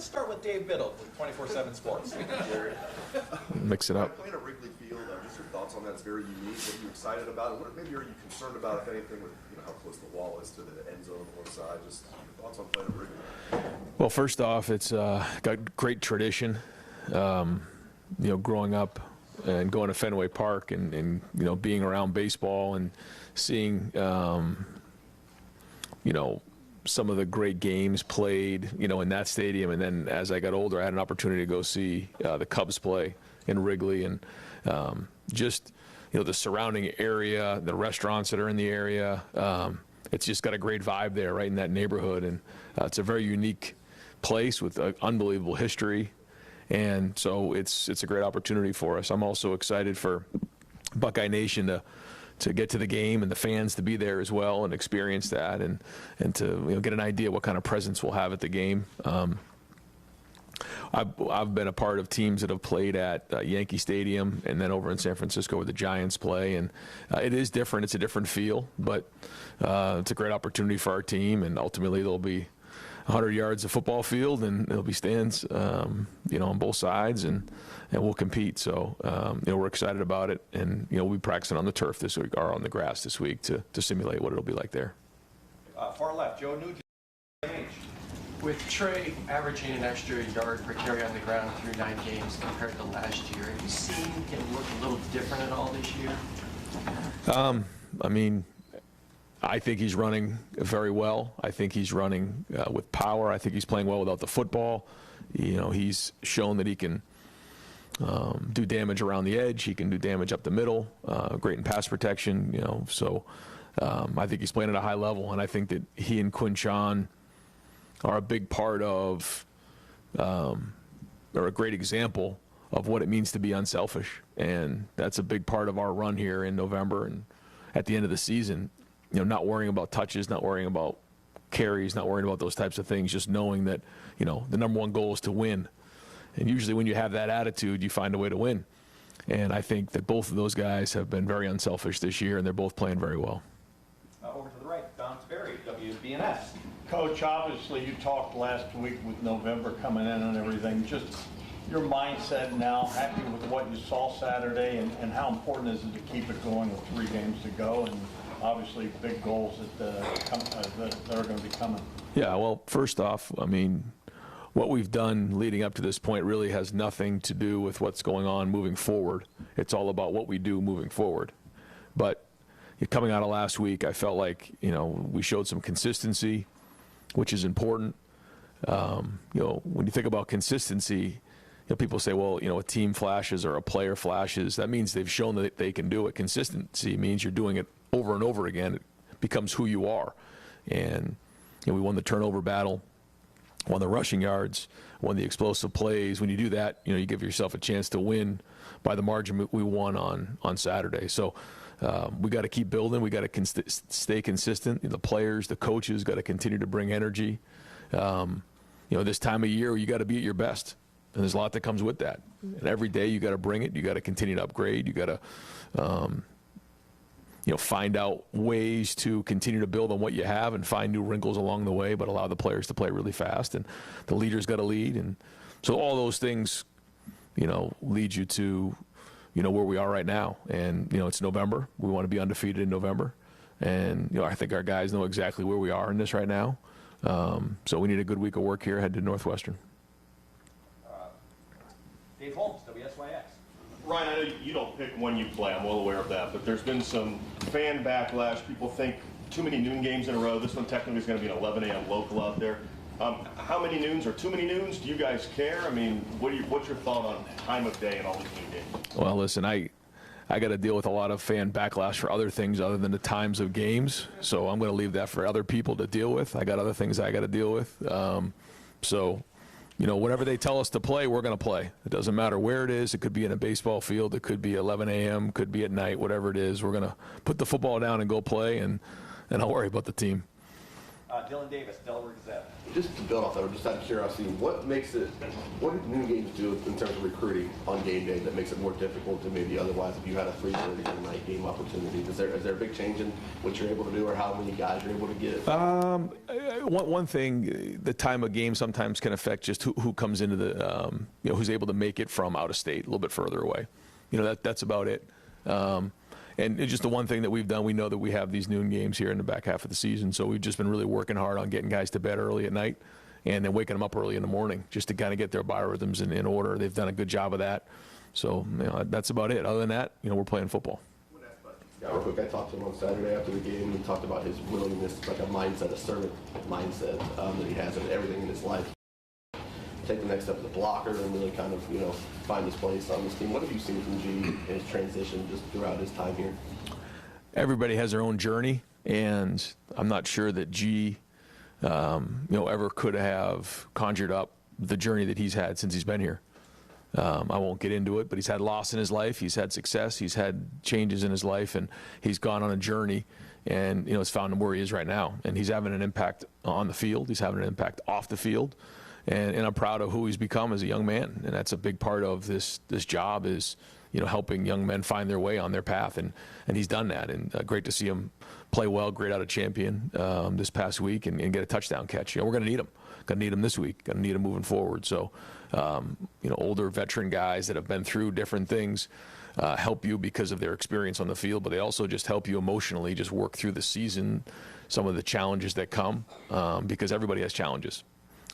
Let's start with Dave Biddle with 24/7 Sports. Mix it up. Playing at Wrigley Field, just your thoughts on that. It's very unique. What are you excited about? What maybe are you concerned about, if anything, with how close the wall is to the end zone on one side? Just your thoughts on playing at Wrigley. Well, first off, it's got great tradition. Growing up and going to Fenway Park and being around baseball and seeing some of the great games played, in that stadium. And then as I got older, I had an opportunity to go see the Cubs play in Wrigley, and just, the surrounding area, the restaurants that are in the area. It's just got a great vibe there, right in that neighborhood. And it's a very unique place with unbelievable history. And so it's a great opportunity for us. I'm also excited for Buckeye Nation to get to the game and the fans to be there as well and experience that and to get an idea what kind of presence we'll have at the game. I've been a part of teams that have played at Yankee Stadium and then over in San Francisco where the Giants play, and it is different. It's a different feel, but it's a great opportunity for our team, and ultimately there'll be 100 yards of football field, and there'll be stands, on both sides, and we'll compete. So, we're excited about it, and we'll be practicing on the turf this week, or on the grass this week, to simulate what it'll be like there. Far left, Joe Nugent. With Trey averaging an extra yard per carry on the ground through 9 games compared to last year, have you seen him look a little different at all this year? I think he's running very well. I think he's running with power. I think he's playing well without the football. He's shown that he can do damage around the edge. He can do damage up the middle. Great in pass protection. So I think he's playing at a high level, and I think that he and Quinchon are a big part of, or a great example of what it means to be unselfish. And that's a big part of our run here in November and at the end of the season. Not worrying about touches, not worrying about carries, not worrying about those types of things, just knowing that, the number one goal is to win. And usually when you have that attitude, you find a way to win. And I think that both of those guys have been very unselfish this year, and they're both playing very well. Over to the right, Don Sperry, WBNS. Coach, obviously you talked last week with November coming in and everything. Just your mindset now, happy with what you saw Saturday, and how important is it to keep it going with 3 games to go, and obviously big goals that are going to be coming? Yeah, well, first off, what we've done leading up to this point really has nothing to do with what's going on moving forward. It's all about what we do moving forward. But coming out of last week, I felt like, we showed some consistency, which is important. When you think about consistency, people say, well, a team flashes or a player flashes. That means they've shown that they can do it. Consistency means you're doing it over and over again. It becomes who you are. And we won the turnover battle, won the rushing yards, won the explosive plays. When you do that, you give yourself a chance to win by the margin we won on Saturday. So we got to keep building. We got to stay consistent. The players, the coaches got to continue to bring energy. This time of year, you got to be at your best. And there's a lot that comes with that. And every day you got to bring it. You got to continue to upgrade. You got to find out ways to continue to build on what you have and find new wrinkles along the way, but allow the players to play really fast, and the leaders got to lead. And so all those things, lead you to, where we are right now. And, it's November. We want to be undefeated in November. And, I think our guys know exactly where we are in this right now. So we need a good week of work here ahead to Northwestern. Dave Holmes, WSYX. Ryan, I know you don't pick when you play. I'm well aware of that. But there's been some fan backlash. People think too many noon games in a row. This one technically is going to be an 11 a.m. local out there. How many noons or too many noons? Do you guys care? What's your thought on time of day and all these noon games? Well, listen, I got to deal with a lot of fan backlash for other things other than the times of games. So I'm going to leave that for other people to deal with. I got other things I got to deal with. Whatever they tell us to play, we're going to play. It doesn't matter where it is. It could be in a baseball field. It could be 11 a.m., could be at night, whatever it is. We're going to put the football down and go play, and I'll worry about the team. Dylan Davis, Delaware Gazette. Just to build off that, just out of curiosity, what do noon games do in terms of recruiting on game day that makes it more difficult than maybe otherwise if you had a 3:30 or night game opportunity? Is there a big change in what you're able to do or how many guys you're able to get? One thing, the time of game sometimes can affect just who comes into the, who's able to make it from out of state, a little bit further away. That's about it. And it's just the one thing that we've done, we know that we have these noon games here in the back half of the season, so we've just been really working hard on getting guys to bed early at night and then waking them up early in the morning just to kind of get their biorhythms in order. They've done a good job of that. So that's about it. Other than that, we're playing football. Yeah, real quick, I talked to him on Saturday after the game, and he talked about his willingness, like a mindset, a servant mindset that he has in everything in his life. Take the next step as a blocker and really kind of, find his place on this team. What have you seen from G in his transition just throughout his time here? Everybody has their own journey, and I'm not sure that G, ever could have conjured up the journey that he's had since he's been here. I won't get into it, but he's had loss in his life, he's had success, he's had changes in his life, and he's gone on a journey, and it's found him where he is right now. And he's having an impact on the field, he's having an impact off the field, and I'm proud of who he's become as a young man. And that's a big part of this job is, helping young men find their way on their path, and he's done that. And great to see him play well, great out of champion this past week, and get a touchdown catch. We're going to need him. Going to need him this week. Going to need him moving forward. So, older veteran guys that have been through different things help you because of their experience on the field, but they also just help you emotionally just work through the season, some of the challenges that come, because everybody has challenges.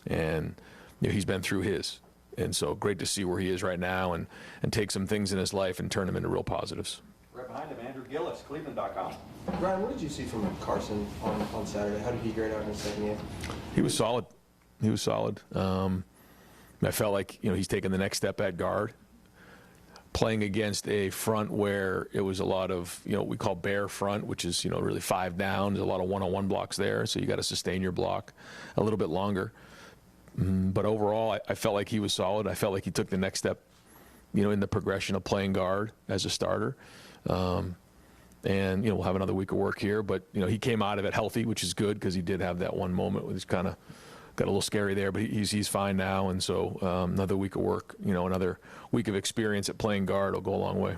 And he's been through his. And so great to see where he is right now and take some things in his life and turn them into real positives. Right behind him, Andrew Gillis, Cleveland.com. Ryan, what did you see from Carson on Saturday? How did he grade out in his second game? He was solid. He was solid. I felt like, he's taken the next step at guard, playing against a front where it was a lot of, we call bear front, which is, really 5 down. There's a lot of one-on-one blocks there, so you got to sustain your block a little bit longer. But overall, I felt like he was solid. I felt like he took the next step, in the progression of playing guard as a starter. And, we'll have another week of work here. But, he came out of it healthy, which is good because he did have that one moment where he's kind of got a little scary there. But he's fine now. And so another week of work, another week of experience at playing guard will go a long way.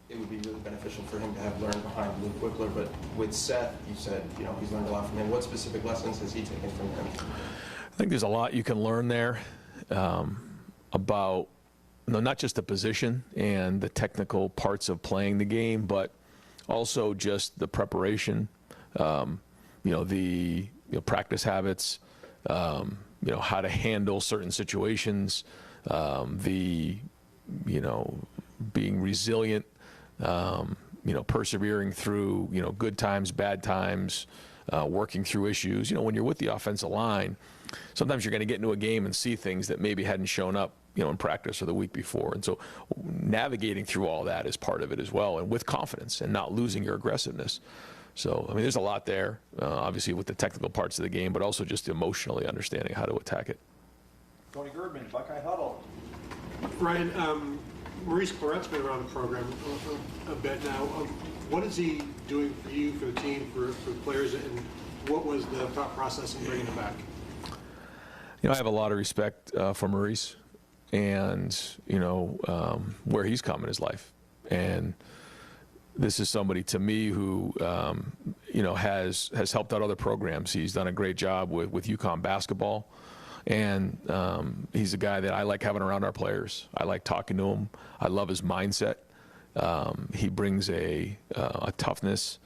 It would be really beneficial for him to have learned behind Luke Wickler. But with Seth, you said, he's learned a lot from him. What specific lessons has he taken from him? I think there's a lot you can learn there about not just the position and the technical parts of playing the game, but also just the preparation, the practice habits, how to handle certain situations, being resilient, persevering through good times, bad times, working through issues. When you're with the offensive line, sometimes you're going to get into a game and see things that maybe hadn't shown up, in practice or the week before. And so navigating through all that is part of it as well, and with confidence and not losing your aggressiveness. So, there's a lot there, obviously with the technical parts of the game, but also just emotionally understanding how to attack it. Tony Girdman, Buckeye Huddle. Ryan, Maurice Claret's been around the program a bit now. What is he doing for you, for the team, for the players, and what was the thought process in bringing him back? I have a lot of respect for Maurice and, where he's come in his life. And this is somebody, to me, who, has helped out other programs. He's done a great job with UConn basketball. And he's a guy that I like having around our players. I like talking to him. I love his mindset. He brings a toughness,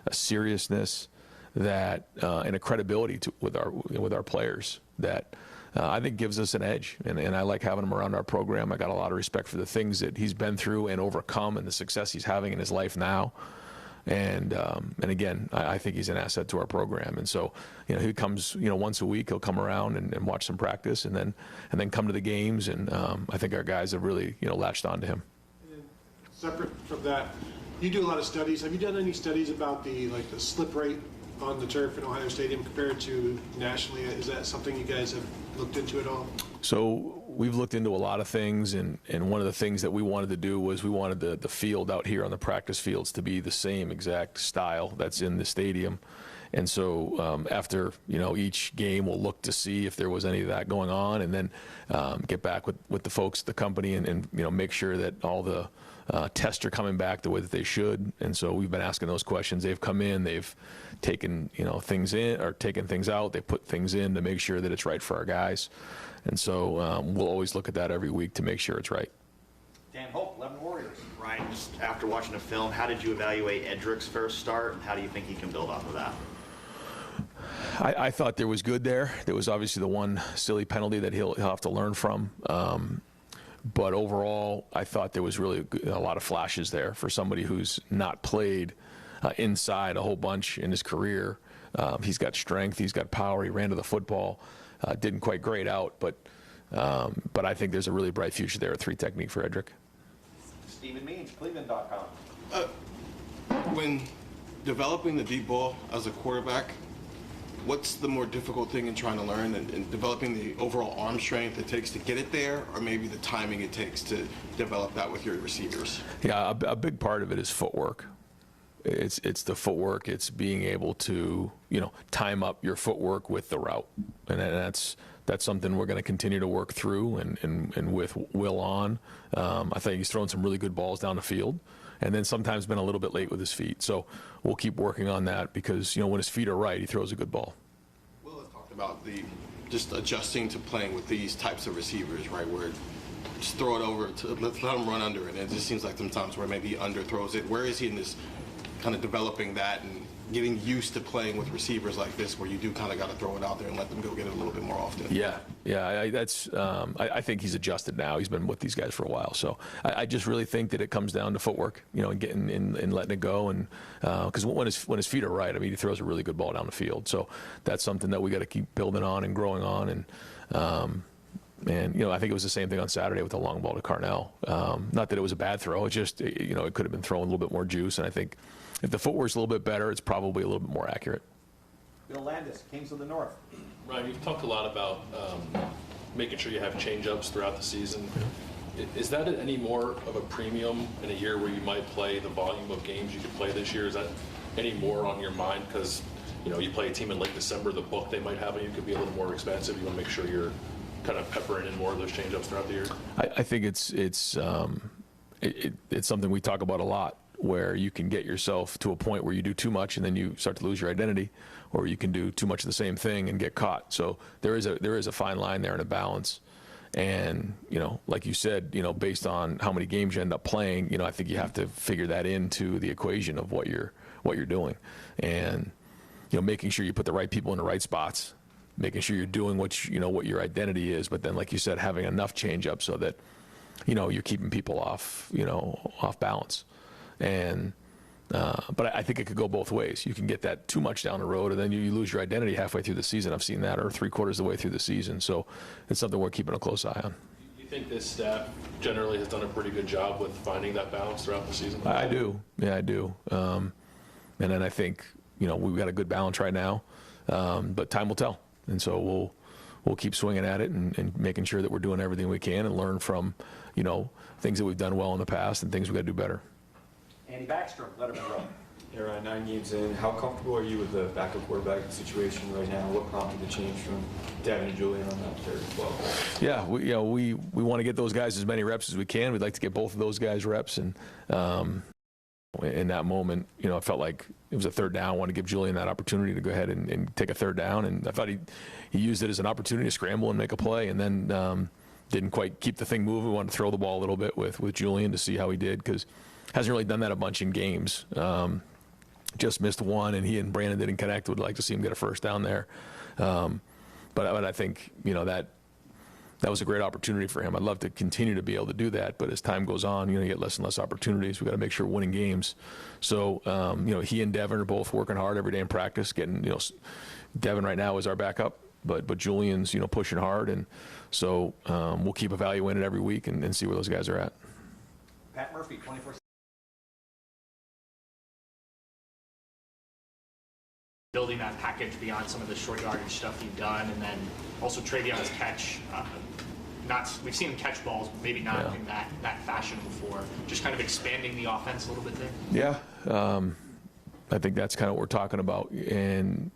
a seriousness that, and a credibility with our players that I think gives us an edge. And I like having him around our program. I got a lot of respect for the things that he's been through and overcome, and the success he's having in his life now. And again, I think he's an asset to our program. And so, he comes, once a week. He'll come around and watch some practice, and then come to the games. And I think our guys have really, latched on to him. And separate from that, you do a lot of studies. Have you done any studies about the slip rate on the turf in Ohio Stadium compared to nationally? Is that something you guys have looked into at all? So we've looked into a lot of things, and one of the things that we wanted to do was we wanted the field out here on the practice fields to be the same exact style that's in the stadium. And so after, each game, we'll look to see if there was any of that going on, and then get back with the folks at the company and make sure that all the tests are coming back the way that they should. And so we've been asking those questions. They've come in, they've taken, things in or taken things out. They put things in to make sure that it's right for our guys. And so we'll always look at that every week to make sure it's right. Dan Hope, 11 Warriors. Ryan, just after watching the film, how did you evaluate Edric's first start, and how do you think he can build off of that? I thought there was good there. There was obviously the one silly penalty that he'll have to learn from. But overall, I thought there was really a lot of flashes there for somebody who's not played inside a whole bunch in his career. He's got strength, he's got power, he ran to the football, didn't quite grade out, but I think there's a really bright future there at 3 technique for Edric. Stephen Means, Cleveland.com. When developing the deep ball as a quarterback, what's the more difficult thing in trying to learn, and developing the overall arm strength it takes to get it there, or maybe the timing it takes to develop that with your receivers? Yeah, a big part of it is footwork. It's the footwork. It's being able to, time up your footwork with the route. And that's something we're going to continue to work through and with Will on. I think he's thrown some really good balls down the field, and then sometimes been a little bit late with his feet. So we'll keep working on that because, when his feet are right, he throws a good ball. Will has talked about just adjusting to playing with these types of receivers, right, where just throw it over, let him run under it. And it just seems like sometimes where maybe he underthrows it. Where is he in this kind of developing that and getting used to playing with receivers like this, where you do kind of got to throw it out there and let them go get it a little bit more often? Yeah. I think he's adjusted now. He's been with these guys for a while, so I just really think that it comes down to footwork, and getting and letting it go, and because when his feet are right, he throws a really good ball down the field. So that's something that we got to keep building on and growing on, and I think it was the same thing on Saturday with the long ball to Carnell. Not that it was a bad throw. It just, it could have been thrown a little bit more juice. And I think if the footwork's a little bit better, it's probably a little bit more accurate. Bill Landis, Kings of the North. Ryan, you've talked a lot about making sure you have change-ups throughout the season. Is that any more of a premium in a year where you might play the volume of games you could play this year? Is that any more on your mind? Because, you play a team in late December, the book they might have on you could be a little more expensive. You want to make sure you're kind of peppering in more of those change-ups throughout the year? I think it's something we talk about a lot, where you can get yourself to a point where you do too much and then you start to lose your identity, or you can do too much of the same thing and get caught. So there is a fine line there and a balance. And, like you said, based on how many games you end up playing, I think you have to figure that into the equation of what you're doing. And, making sure you put the right people in the right spots, making sure you're doing what your identity is, but then, like you said, having enough change up so that, you're keeping people off balance. And, but I think it could go both ways. You can get that too much down the road, and then you lose your identity halfway through the season. I've seen that, or 3/4 of the way through the season. So it's something we're keeping a close eye on. You think this staff generally has done a pretty good job with finding that balance throughout the season? I do. Yeah, I do. And then I think, we've got a good balance right now, but time will tell. And so we'll keep swinging at it and making sure that we're doing everything we can and learn from, things that we've done well in the past and things we've got to do better. Andy Backstrom, Letterman Row. Yeah, Ryan, 9 games in. How comfortable are you with the backup quarterback situation right now? What prompted the change from Devin and Julian on that third as well? Yeah, we want to get those guys as many reps as we can. We'd like to get both of those guys reps, and in that moment, I felt like it was a third down. I wanted to give Julian that opportunity to go ahead and take a third down, and I thought he used it as an opportunity to scramble and make a play, and then didn't quite keep the thing moving. We wanted to throw the ball a little bit with Julian to see how he did, because hasn't really done that a bunch in games. Just missed one, and he and Brandon didn't connect. Would like to see him get a first down there. But I think, that was a great opportunity for him. I'd love to continue to be able to do that, but as time goes on, you get less and less opportunities. We've got to make sure we're winning games. So, he and Devin are both working hard every day in practice, getting, Devin right now is our backup, but Julian's, pushing hard. And so we'll keep evaluating it every week and see where those guys are at. Pat Murphy, 24/7. Building that package beyond some of the short yardage stuff you've done, and then also Travion's catch. We've seen him catch balls, maybe not in that fashion before. Just kind of expanding the offense a little bit there. Yeah, I think that's kind of what we're talking about. And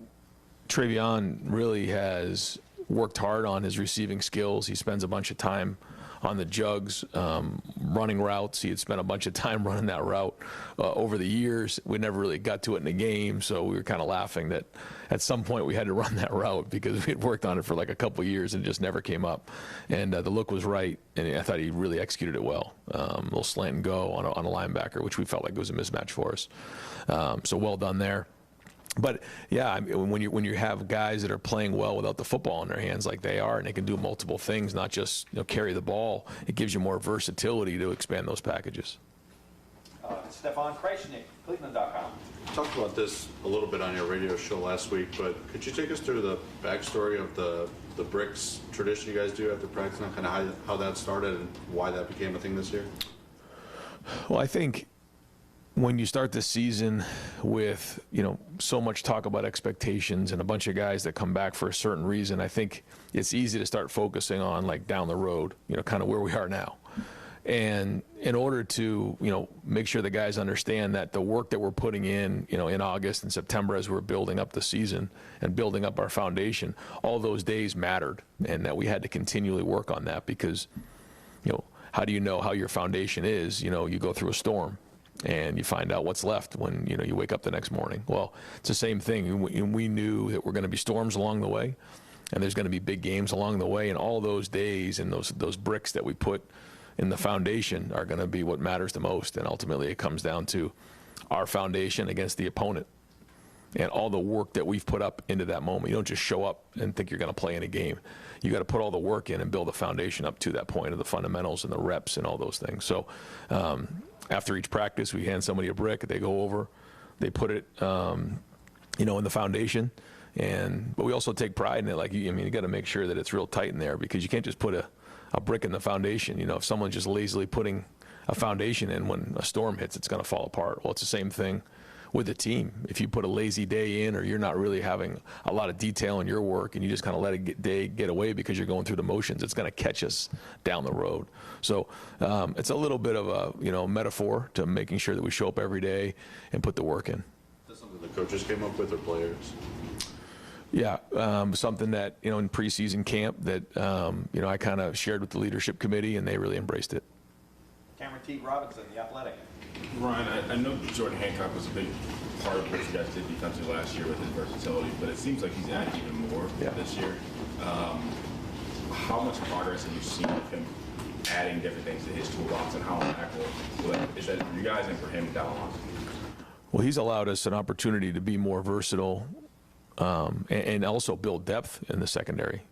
Travion really has worked hard on his receiving skills. He spends a bunch of time on the jugs, running routes. He had spent a bunch of time running that route over the years. We never really got to it in the game, so we were kind of laughing that at some point we had to run that route because we had worked on it for like a couple of years and it just never came up. And the look was right, and I thought he really executed it well. A little slant and go on a linebacker, which we felt like was a mismatch for us. So well done there. But yeah, I mean, when you have guys that are playing well without the football in their hands like they are, and they can do multiple things, not just carry the ball, it gives you more versatility to expand those packages. Stefan Krajcnik, Cleveland.com. You talked about this a little bit on your radio show last week, but could you take us through the backstory of the bricks tradition you guys do after practice, and kind of how that started and why that became a thing this year? Well, I think when you start the season with, so much talk about expectations and a bunch of guys that come back for a certain reason, I think it's easy to start focusing on like down the road, kind of where we are now. And in order to, make sure the guys understand that the work that we're putting in August and September as we're building up the season and building up our foundation, all those days mattered, and that we had to continually work on that because, how do you know how your foundation is? You go through a storm and you find out what's left when you wake up the next morning. Well, it's the same thing. We knew that we're going to be storms along the way, and there's going to be big games along the way, and all those days and those bricks that we put in the foundation are going to be what matters the most. And ultimately, it comes down to our foundation against the opponent and all the work that we've put up into that moment. You don't just show up and think you're going to play in a game. You got to put all the work in and build a foundation up to that point of the fundamentals and the reps and all those things. So after each practice, we hand somebody a brick. They go over, they put it, in the foundation. But we also take pride in it. Like, you got to make sure that it's real tight in there because you can't just put a brick in the foundation. If someone's just lazily putting a foundation in, when a storm hits, it's going to fall apart. Well, it's the same thing with the team. If you put a lazy day in, or you're not really having a lot of detail in your work and you just kind of let a day get away because you're going through the motions, it's going to catch us down the road. So it's a little bit of a metaphor to making sure that we show up every day and put the work in. Is that something the coaches came up with, or players? Yeah, something that in preseason camp that I kind of shared with the leadership committee, and they really embraced it. Cameron T. Robinson, The Athletic. Ryan, I know Jordan Hancock was a big part of what you guys did defensively last year with his versatility, but it seems like he's added even more this year. How much progress have you seen with him adding different things to his toolbox, and how impactful is that for you guys and for him down the line? Well, he's allowed us an opportunity to be more versatile and also build depth in the secondary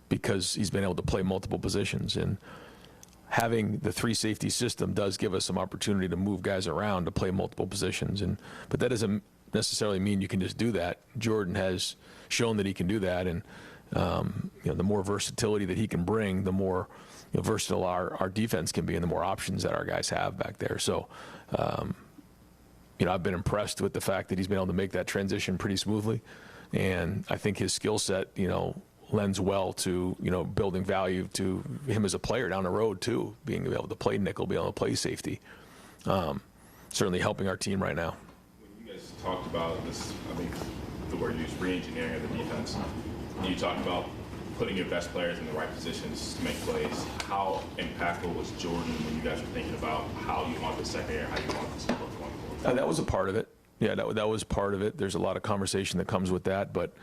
because he's been able to play multiple positions. And having the 3 safety system does give us some opportunity to move guys around to play multiple positions. But that doesn't necessarily mean you can just do that. Jordan has shown that he can do that, and the more versatility that he can bring, the more versatile our defense can be, and the more options that our guys have back there. So, I've been impressed with the fact that he's been able to make that transition pretty smoothly, and I think his skill set, lends well to, building value to him as a player down the road too, being able to play nickel, being able to play safety. Certainly helping our team right now. When you guys talked about this, the word you used, re-engineering of the defense, and you talked about putting your best players in the right positions to make plays. How impactful was Jordan when you guys were thinking about how you want the secondary, how you want this to look going forward? That was a part of it. Yeah, that was part of it. There's a lot of conversation that comes with that, but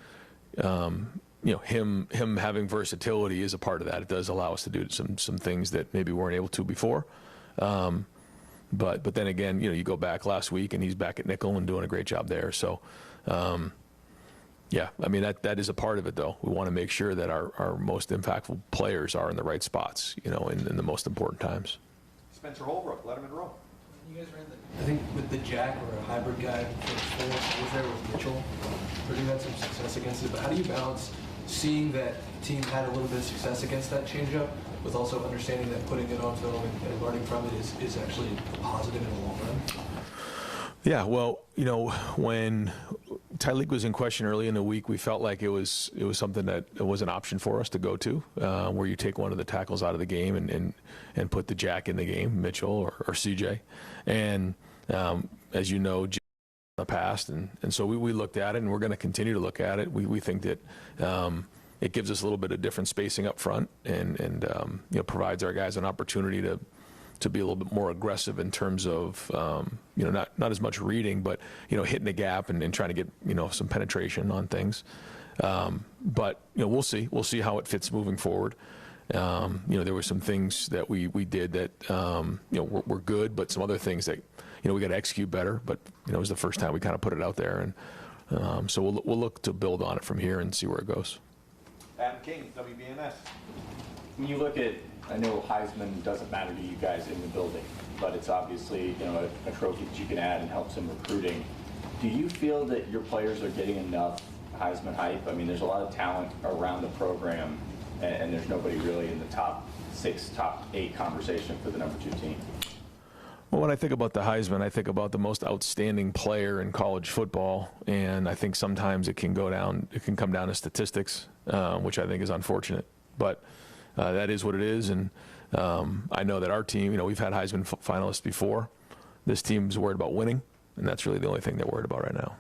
him having versatility is a part of that. It does allow us to do some things that maybe we weren't able to before. But then again, you go back last week and he's back at nickel and doing a great job there. So, yeah, that is a part of it, though. We want to make sure that our most impactful players are in the right spots, in the most important times. Spencer Holbrook, Letterman Row. You guys ran I think with the jack or a hybrid guy for the was there with Mitchell. Purdue had some success against it, but how do you balance seeing that team had a little bit of success against that changeup with also understanding that putting it on film and learning from it is actually a positive in the long run? Yeah, well, when Tyleek was in question early in the week, we felt like it was something that was an option for us to go to, where you take one of the tackles out of the game and put the jack in the game, Mitchell or CJ. And as you know, the past, and so we looked at it, and we're going to continue to look at it. We think that it gives us a little bit of different spacing up front, and provides our guys an opportunity to be a little bit more aggressive in terms of not as much reading, but hitting the gap and trying to get some penetration on things. But we'll see how it fits moving forward. There were some things that we did that were good, but some other things that we got to execute better. But it was the first time we kind of put it out there, and so we'll look to build on it from here and see where it goes. Adam King, WBNS. When you look at, I know Heisman doesn't matter to you guys in the building, but it's obviously a trophy that you can add and helps in recruiting. Do you feel that your players are getting enough Heisman hype? I mean, there's a lot of talent around the program, and there's nobody really in the top 6, top 8 conversation for the number 2 team. Well, when I think about the Heisman, I think about the most outstanding player in college football, and I think sometimes it can come down to statistics, which I think is unfortunate. But that is what it is, and I know that our team, we've had Heisman finalists before. This team's worried about winning, and that's really the only thing they're worried about right now.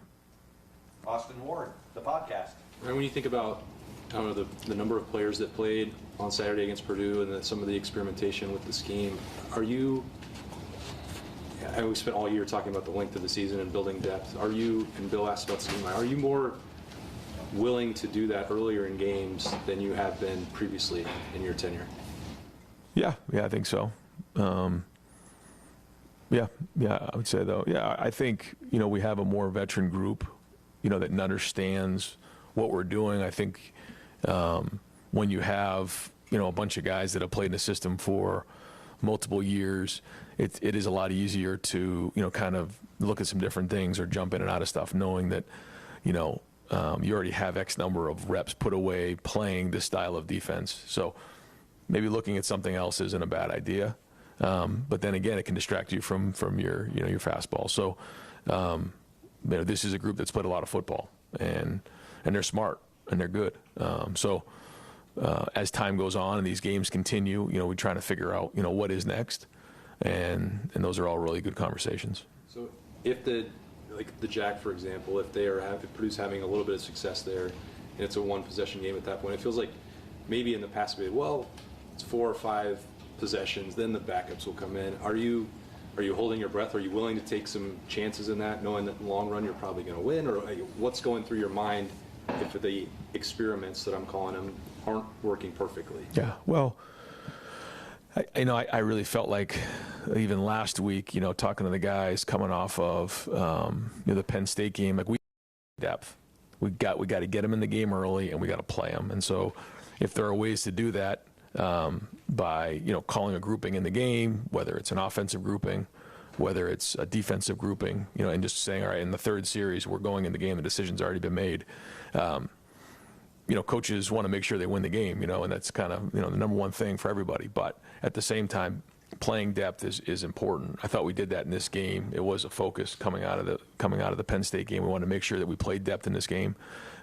Austin Ward, the podcast. Right, when you think about the number of players that played on Saturday against Purdue and then some of the experimentation with the scheme, we spent all year talking about the length of the season and building depth. And Bill asked about scheme, are you more willing to do that earlier in games than you have been previously in your tenure? Yeah, I think so. Yeah, I would say though. Yeah, I think we have a more veteran group, that understands what we're doing. I think when you have a bunch of guys that have played in the system for multiple years, it is a lot easier to kind of look at some different things or jump in and out of stuff, knowing that you already have X number of reps put away playing this style of defense. So maybe looking at something else isn't a bad idea. But then again, it can distract you from your your fastball. So this is a group that's played a lot of football, and they're smart and they're good. So as time goes on and these games continue, we're trying to figure out what is next, and those are all really good conversations. So if the Jack, for example, if Purdue's having a little bit of success there, and it's a 1-possession game at that point, it feels like maybe in the past it's 4 or 5 possessions, then the backups will come in. Are you holding your breath? Are you willing to take some chances in that, knowing that in the long run you're probably going to win? Or what's going through your mind if the experiments that I'm calling them aren't working perfectly? Yeah, well, I really felt like even last week, talking to the guys coming off of the Penn State game, like we depth. We got to get them in the game early, and we got to play them. And so if there are ways to do that, by calling a grouping in the game, whether it's an offensive grouping, whether it's a defensive grouping, and just saying, all right, in the 3rd series we're going in the game, the decision's already been made. Coaches want to make sure they win the game, and that's kind of the number one thing for everybody. But at the same time, playing depth is important. I thought we did that in this game. It was a focus coming out of the Penn State game. We wanted to make sure that we played depth in this game,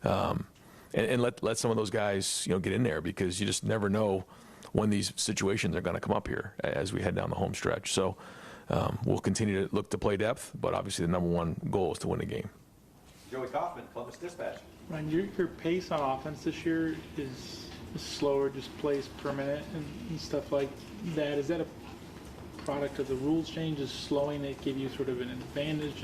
and let some of those guys get in there, because you just never know when these situations are going to come up here as we head down the home stretch. So we'll continue to look to play depth, but obviously the number one goal is to win the game. Joey Kaufman, Columbus Dispatch. Ryan, your pace on offense this year is slower, just plays per minute and stuff like that. Is that a product of the rules change? Is slowing it give you sort of an advantage?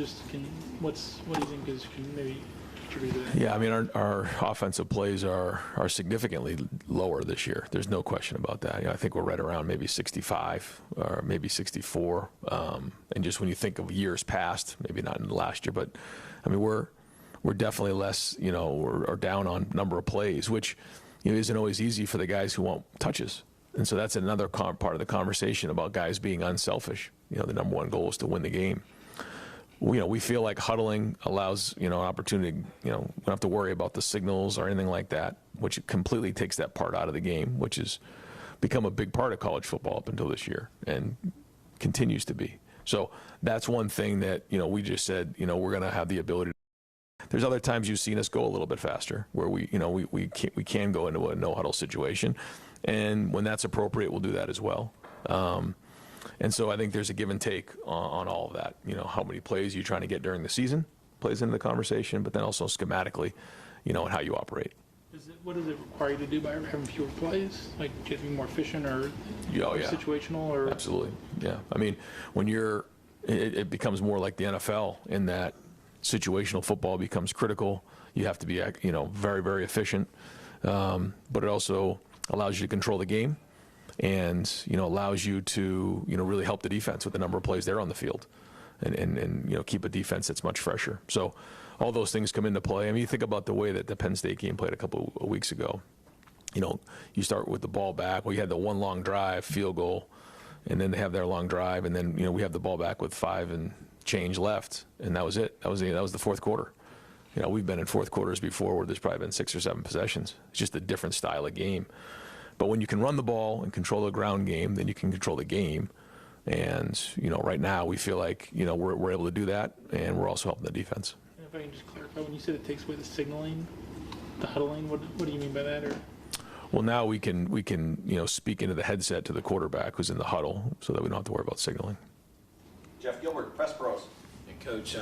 What do you think can maybe contribute to that? Yeah, I mean, our offensive plays are significantly lower this year. There's no question about that. I think we're right around maybe 65 or maybe 64. And just when you think of years past, maybe not in the last year, but I mean, we're definitely less, we're down on number of plays, which isn't always easy for the guys who want touches. And so that's another part of the conversation about guys being unselfish. The number one goal is to win the game. We feel like huddling allows, an opportunity, we don't have to worry about the signals or anything like that, which completely takes that part out of the game, which has become a big part of college football up until this year and continues to be. So that's one thing that, we just said, we're going to have the ability to. There's other times you've seen us go a little bit faster where we can go into a no huddle situation. And when that's appropriate, we'll do that as well. And so I think there's a give and take on all of that. How many plays are you trying to get during the season? plays into the conversation, but then also schematically, and how you operate. What does it require you to do by having fewer plays? Like, do you have to be more efficient or situational? Or Absolutely, yeah. I mean, when it becomes more like the NFL in that situational football becomes critical. You have to be, very, very efficient, but it also allows you to control the game, and allows you to really help the defense with the number of plays they're on the field, and keep a defense that's much fresher. So all those things come into play. I mean, you think about the way that the Penn State game played a couple of weeks ago. You start with the ball back. Well, you had the one long drive, field goal, and then they have their long drive, and then we have the ball back with 5 and change left, and that was it. That was the fourth quarter. We've been in fourth quarters before where there's probably been 6 or 7 possessions. It's just a different style of game. But when you can run the ball and control the ground game, then you can control the game. And right now we feel like we're able to do that, and we're also helping the defense. If I can just clarify, when you said it takes away the signaling, the huddling, what do you mean by that? Or well, now we can speak into the headset to the quarterback who's in the huddle, so that we don't have to worry about signaling. Jeff Gilbert, Press Pros. And Coach,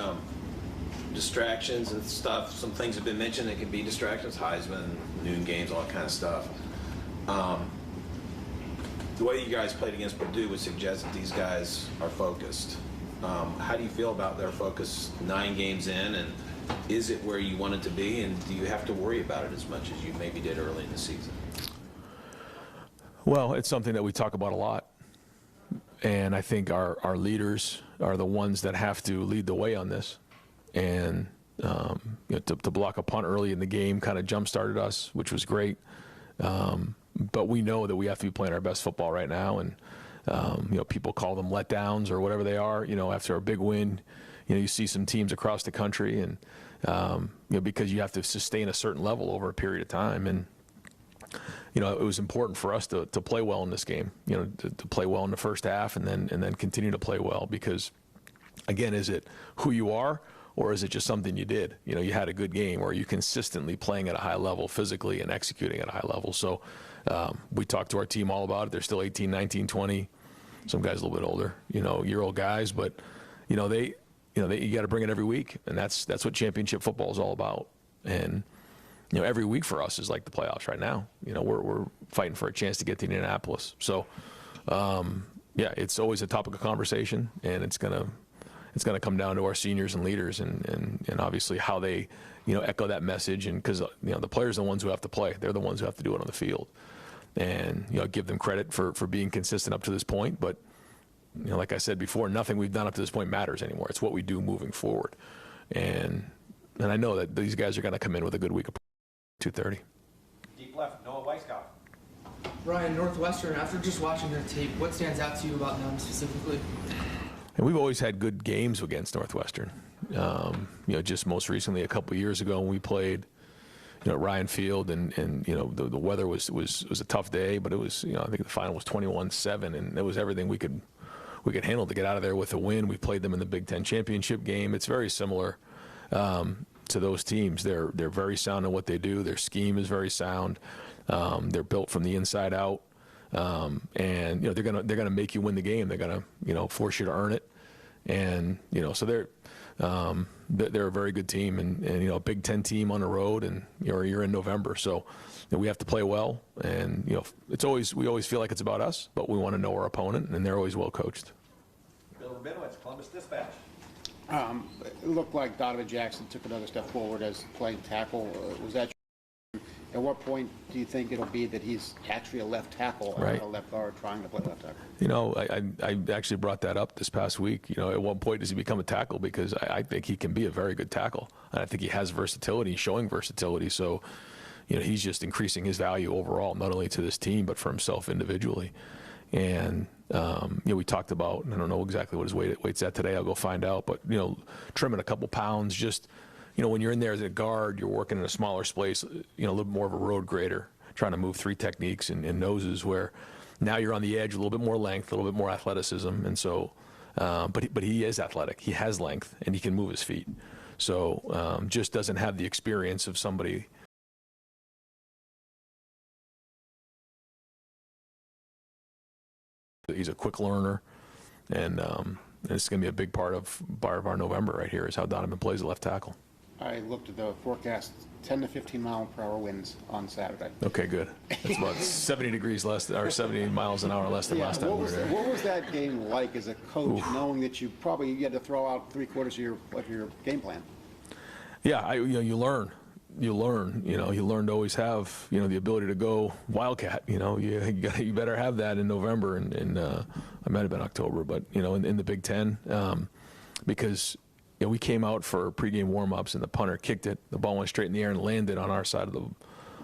distractions and stuff. Some things have been mentioned that can be distractions. Heisman, noon games, all that kind of stuff. The way you guys played against Purdue would suggest that these guys are focused. How do you feel about their focus 9 games in, and is it where you want it to be, and do you have to worry about it as much as you maybe did early in the season? Well, it's something that we talk about a lot, and I think our leaders are the ones that have to lead the way on this. And to block a punt early in the game kind of jump-started us, which was great. But we know that we have to be playing our best football right now, and people call them letdowns or whatever they are. After a big win, you see some teams across the country, and because you have to sustain a certain level over a period of time. And it was important for us to play well in this game. To play well in the first half, and then continue to play well, because again, is it who you are, or is it just something you did? You had a good game, or are you consistently playing at a high level physically and executing at a high level? So we talked to our team all about it. They're still 18, 19, 20. Some guys a little bit older, year-old guys, but you got to bring it every week, and that's what championship football is all about. And every week for us is like the playoffs right now. We're fighting for a chance to get to Indianapolis. So it's always a topic of conversation, and it's gonna come down to our seniors and leaders, and obviously how they echo that message. And because the players are the ones who have to play, they're the ones who have to do it on the field, and give them credit for being consistent up to this point. But like I said before, nothing we've done up to this point matters anymore. It's what we do moving forward, and I know that these guys are going to come in with a good week of 2:30. Deep left, Noah Weisskopf. Ryan, Northwestern, after just watching their tape, what stands out to you about them specifically? And we've always had good games against Northwestern. Just most recently, a couple of years ago, when we played, at Ryan Field, and the weather was a tough day, but it was, I think the final was 21-7, and it was everything we could handle to get out of there with a win. We played them in the Big Ten championship game. It's very similar to those teams. They're very sound in what they do. Their scheme is very sound. They're built from the inside out. And they're gonna make you win the game. They're gonna force you to earn it, and so they're a very good team, and a Big Ten team on the road, and you're in November, so we have to play well, and we always feel like it's about us, but we want to know our opponent, and they're always well coached. Bill Rabinowitz, Columbus Dispatch. It looked like Donovan Jackson took another step forward as playing tackle. Was that? At what point do you think it'll be that he's actually a left tackle, right, or a left guard trying to play left tackle? I actually brought that up this past week. At what point does he become a tackle? Because I think he can be a very good tackle, and I think he has versatility. He's showing versatility. So, he's just increasing his value overall, not only to this team but for himself individually. And we talked about, I don't know exactly what his weight's at today. I'll go find out. But trimming a couple pounds, just. When you're in there as a guard, you're working in a smaller space, a little more of a road grader, trying to move 3 techniques and noses, where now you're on the edge, a little bit more length, a little bit more athleticism. And so, but he is athletic. He has length, and he can move his feet. So just doesn't have the experience of somebody. He's a quick learner, and And it's going to be a big part of our November right here is how Donovan plays at left tackle. I looked at the forecast, 10 to 15 mile per hour winds on Saturday. Okay, good. It's about 70 degrees less, or 70 miles an hour less than last time we were there. What was that game like as a coach, knowing that you had to throw out 3/4 of your game plan? Yeah, you learn. You learn to always have, the ability to go Wildcat. You better have that in November, and I might have been October, but in the Big Ten, because we came out for pregame warm-ups and the punter kicked it. The ball went straight in the air and landed on our side of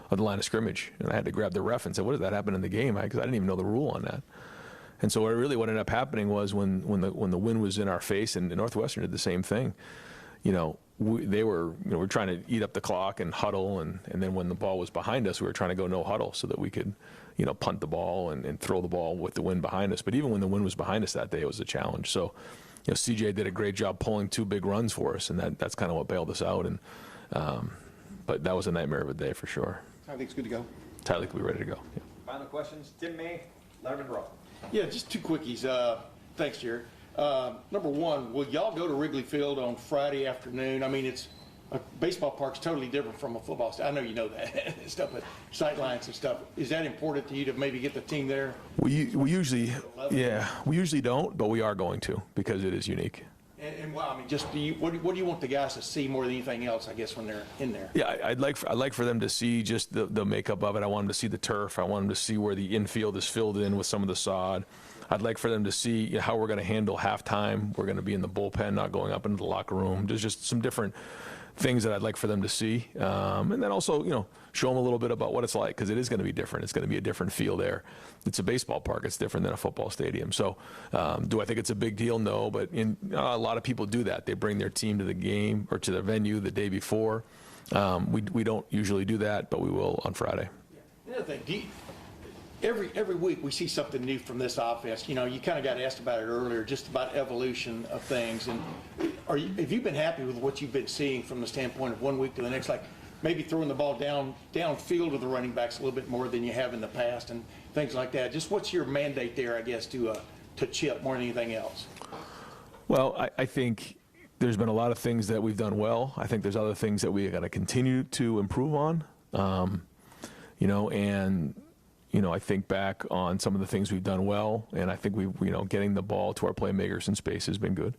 the line of scrimmage, and I had to grab the ref and say, "What did that happen in the game?" Because I didn't even know the rule on that. And so what ended up happening was when the wind was in our face, and Northwestern did the same thing. They were trying to eat up the clock and huddle, and then when the ball was behind us, we were trying to go no huddle so that we could, punt the ball and throw the ball with the wind behind us. But even when the wind was behind us that day, it was a challenge. So, CJ did a great job pulling 2 big runs for us, and that's kind of what bailed us out. And but that was a nightmare of a day for sure. I think it's good to go. Tyler will be ready to go. Yeah. Final questions, Tim May, Letterman Row. Yeah, just 2 quickies. Thanks, Jerry. Number one, will y'all go to Wrigley Field on Friday afternoon? I mean, it's a baseball park's totally different from a football stadium. I know you know that stuff, but sight lines and stuff. Is that important to you to maybe get the team there? We usually don't, but we are going to because it is unique. And well, I mean, just what do you want the guys to see more than anything else? I guess when they're in there. Yeah, I'd like for them to see just the makeup of it. I want them to see the turf. I want them to see where the infield is filled in with some of the sod. I'd like for them to see how we're going to handle halftime. We're going to be in the bullpen, not going up into the locker room. There's just some different things that I'd like for them to see. And then also, show them a little bit about what it's like, because it is going to be different. It's going to be a different feel there. It's a baseball park. It's different than a football stadium. So do I think it's a big deal? No, but a lot of people do that. They bring their team to the game or to the venue the day before. We don't usually do that, but we will on Friday. Another thing, every week we see something new from this offense. You kind of got asked about it earlier, just about evolution of things. And have you been happy with what you've been seeing from the standpoint of one week to the next, like maybe throwing the ball downfield to the running backs a little bit more than you have in the past and things like that? Just what's your mandate there, I guess, to Chip more than anything else? Well, I think there's been a lot of things that we've done well. I think there's other things that we got to continue to improve on. I think back on some of the things we've done well, and I think getting the ball to our playmakers in space has been good.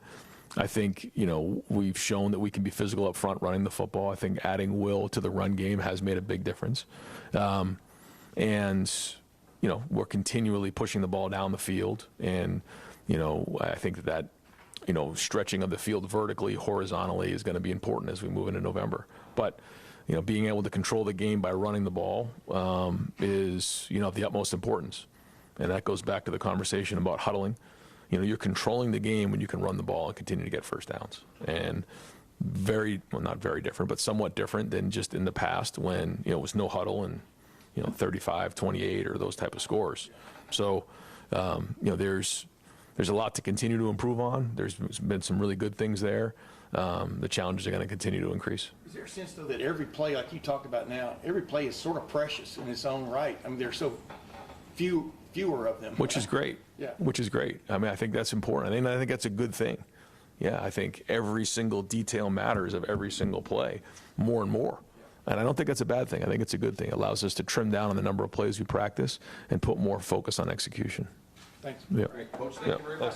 I think, we've shown that we can be physical up front running the football. I think adding Will to the run game has made a big difference. We're continually pushing the ball down the field, and, I think that stretching of the field vertically, horizontally is going to be important as we move into November. But being able to control the game by running the ball is, of the utmost importance. And that goes back to the conversation about huddling. You're controlling the game when you can run the ball and continue to get first downs. And not very different, but somewhat different than just in the past when, it was no huddle and, 35-28 or those type of scores. So, there's a lot to continue to improve on. There's been some really good things there. The challenges are going to continue to increase. Is there a sense, though, that every play, like you talked about now, every play is sort of precious in its own right? I mean, there's so fewer of them. Which is great. Yeah. Which is great. I mean, I think that's important. I think that's a good thing. Yeah, I think every single detail matters of every single play more and more. And I don't think that's a bad thing. I think it's a good thing. It allows us to trim down on the number of plays we practice and put more focus on execution. Thanks. Yeah. Great. Coach, thank you very much.